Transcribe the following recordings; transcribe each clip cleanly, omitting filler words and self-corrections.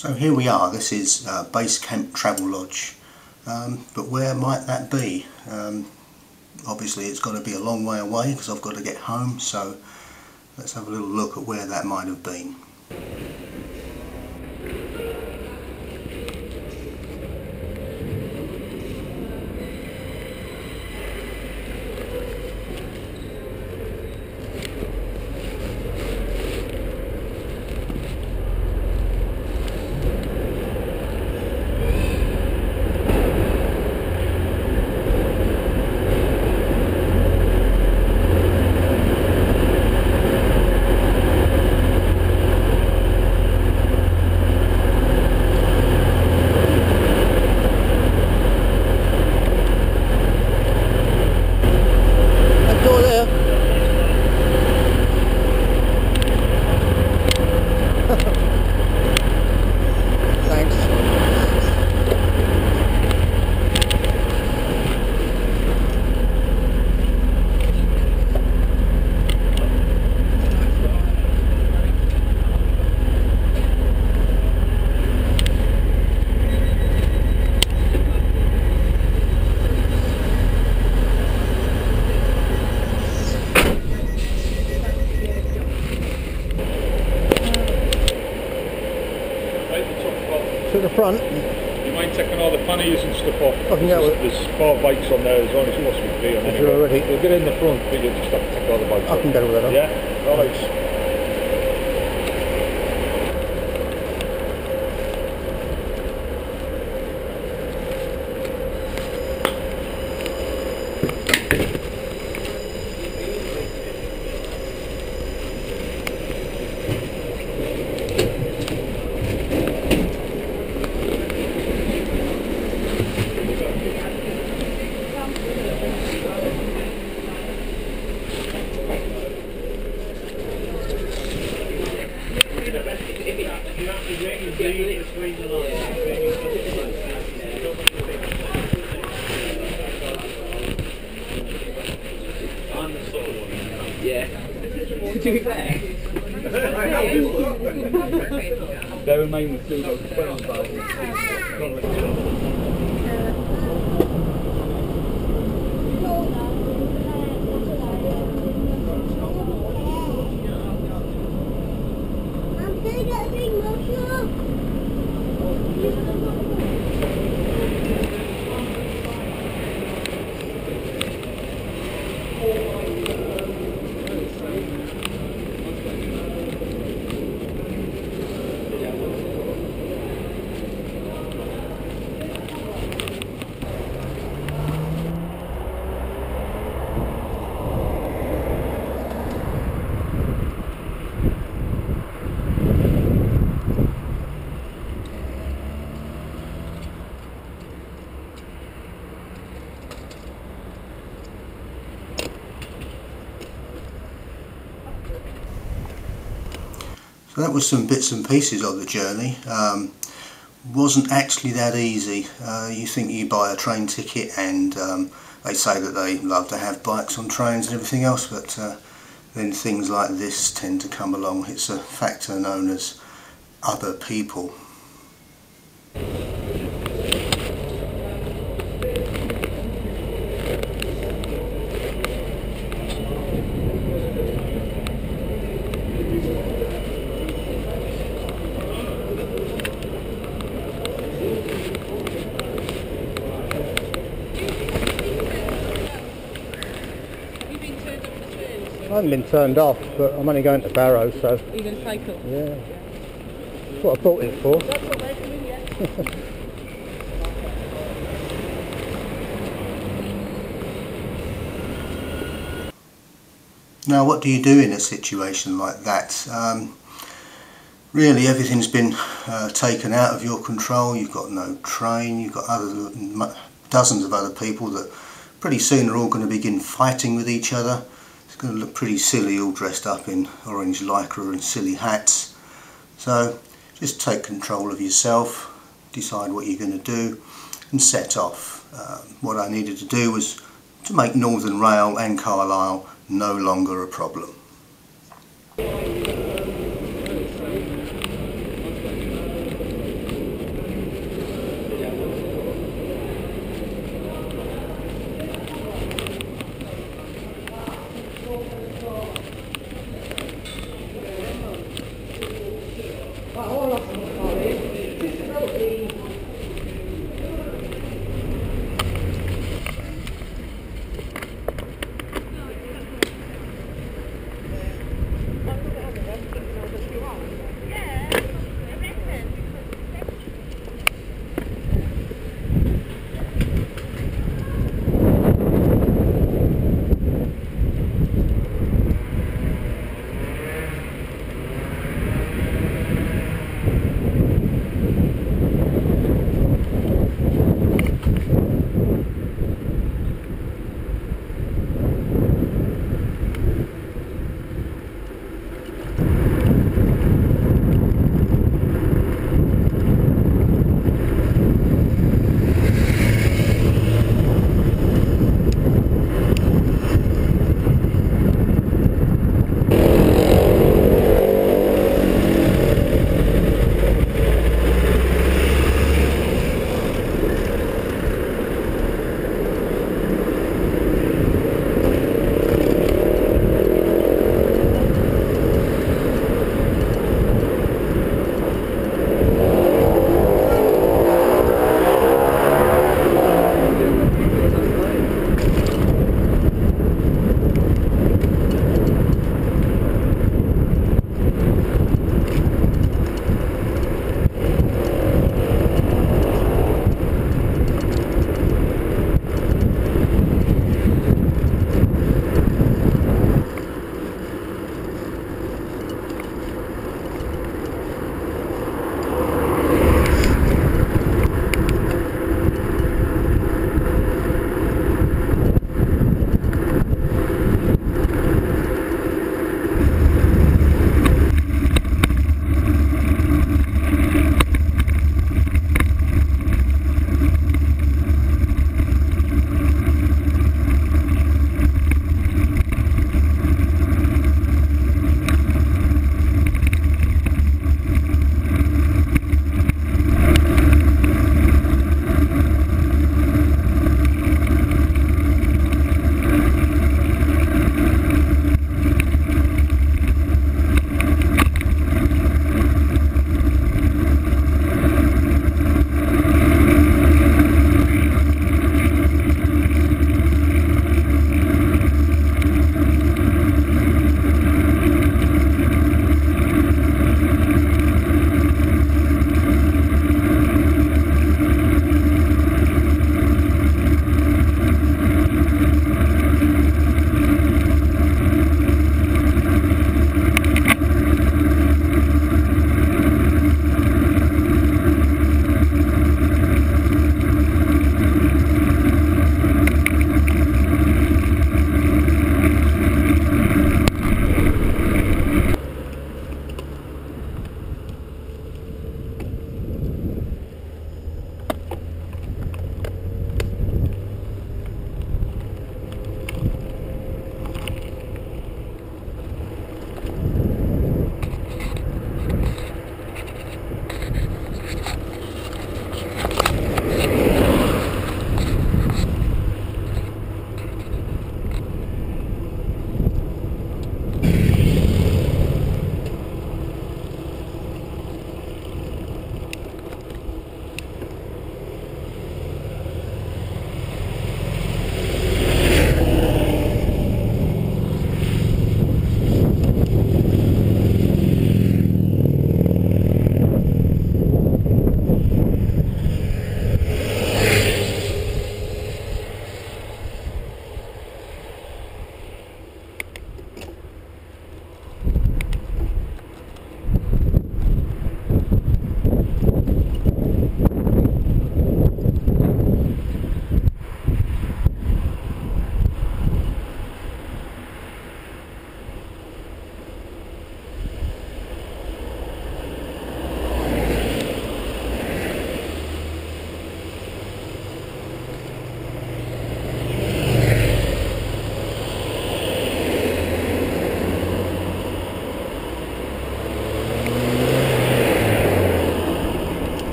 So here we are. This is Base Camp Travel Lodge, but where might that be? Obviously it's got to be a long way away because I've got to get home, so let's have a little look at where that might have been. To the front. You mind taking all the panniers and stuff off? I can get with There's 4 bikes on there, there's only supposed to be 3 on anyway. already. We'll get in the front, but you'll just have to take all the bikes off. I can get with that. Yeah? Alright. Bear in mind the 2 those 12,000. So that was some bits and pieces of the journey. Wasn't actually that easy. You think you buy a train ticket and they say that they love to have bikes on trains and everything else, but then things like this tend to come along. It's a factor known as other people. I haven't been turned off, but I'm only going to Barrow, so... You're going to cycle? Yeah. That's what I bought it for. That's what they're doing, yeah. Now, what do you do in a situation like that? Really, everything's been taken out of your control. You've got no train, you've got dozens of other people that pretty soon are all going to begin fighting with each other. It's going to look pretty silly all dressed up in orange lycra and silly hats. So just take control of yourself, decide what you're going to do and set off. What I needed to do was to make Northern Rail and Carlisle no longer a problem.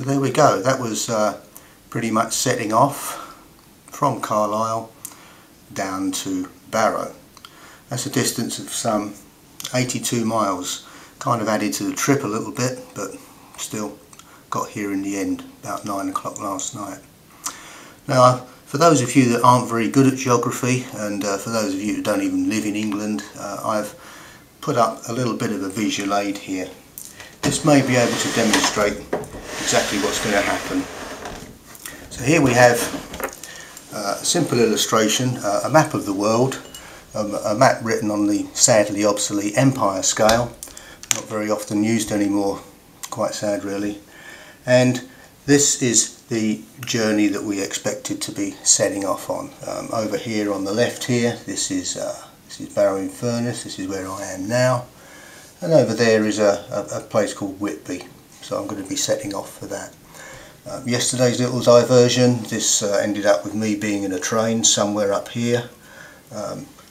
So there we go, that was pretty much setting off from Carlisle down to Barrow. That's a distance of some 82 miles, kind of added to the trip a little bit, but still got here in the end about 9 o'clock last night. Now, for those of you that aren't very good at geography, and for those of you who don't even live in England, I've put up a little bit of a visual aid here. This may be able to demonstrate exactly what's going to happen. So here we have a simple illustration, a map of the world, a map written on the sadly obsolete empire scale, not very often used anymore, quite sad really. And this is the journey that we expected to be setting off on. Over here on the left here, this is Barrow-in-Furness, this is where I am now, and over there is a place called Whitby, so I'm going to be setting off for that. Yesterday's little diversion, this ended up with me being in a train somewhere up here,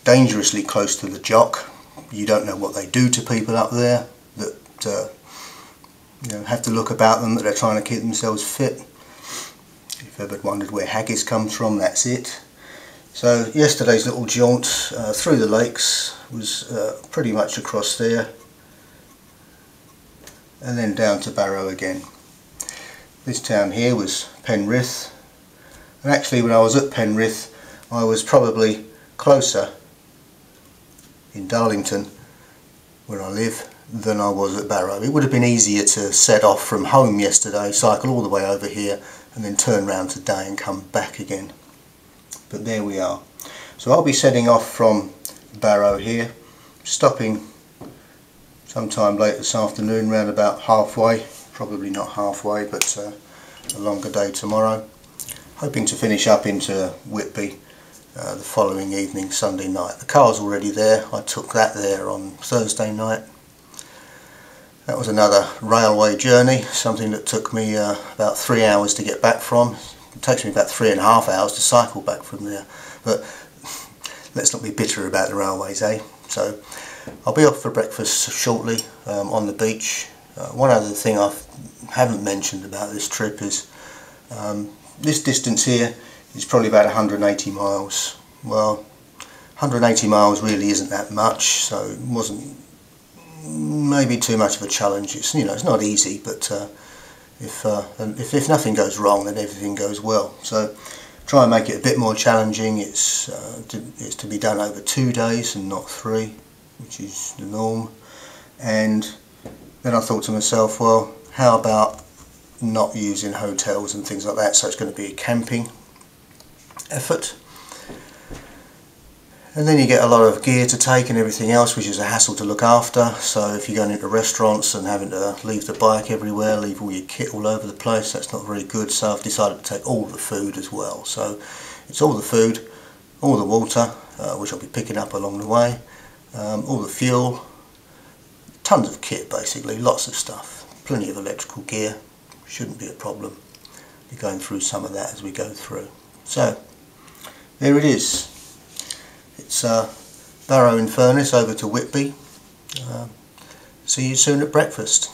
dangerously close to the jock. You don't know what they do to people up there that you know, have to look about them, that they're trying to keep themselves fit. If you've ever wondered where haggis comes from, that's it. So yesterday's little jaunt through the lakes was pretty much across there and then down to Barrow again. This town here was Penrith, and actually when I was at Penrith I was probably closer in Darlington, where I live, than I was at Barrow. It would have been easier to set off from home yesterday, cycle all the way over here and then turn round today and come back again. But there we are. So I'll be setting off from Barrow here, stopping sometime late this afternoon, round about halfway, probably not halfway, but a longer day tomorrow. Hoping to finish up into Whitby the following evening, Sunday night. The car's already there, I took that there on Thursday night. That was another railway journey, something that took me about 3 hours to get back from. It takes me about 3.5 hours to cycle back from there. But let's not be bitter about the railways, eh? So I'll be off for breakfast shortly on the beach. One other thing I haven't mentioned about this trip is this distance here is probably about 180 miles. Well, 180 miles really isn't that much, so it wasn't maybe too much of a challenge. It's, you know, it's not easy, but if nothing goes wrong, then everything goes well. So try and make it a bit more challenging. It's to be done over 2 days and not 3, which is the norm. And then I thought to myself, well, how about not using hotels and things like that? So it's going to be a camping effort. And then you get a lot of gear to take and everything else, which is a hassle to look after. So if you're going into restaurants and having to leave the bike everywhere, leave all your kit all over the place, that's not very good. So I've decided to take all the food as well. So it's all the food, all the water, which I'll be picking up along the way, all the fuel, tons of kit basically, lots of stuff, plenty of electrical gear, shouldn't be a problem. Be going through some of that as we go through. So there it is. It's Barrow-in-Furness over to Whitby. See you soon at breakfast.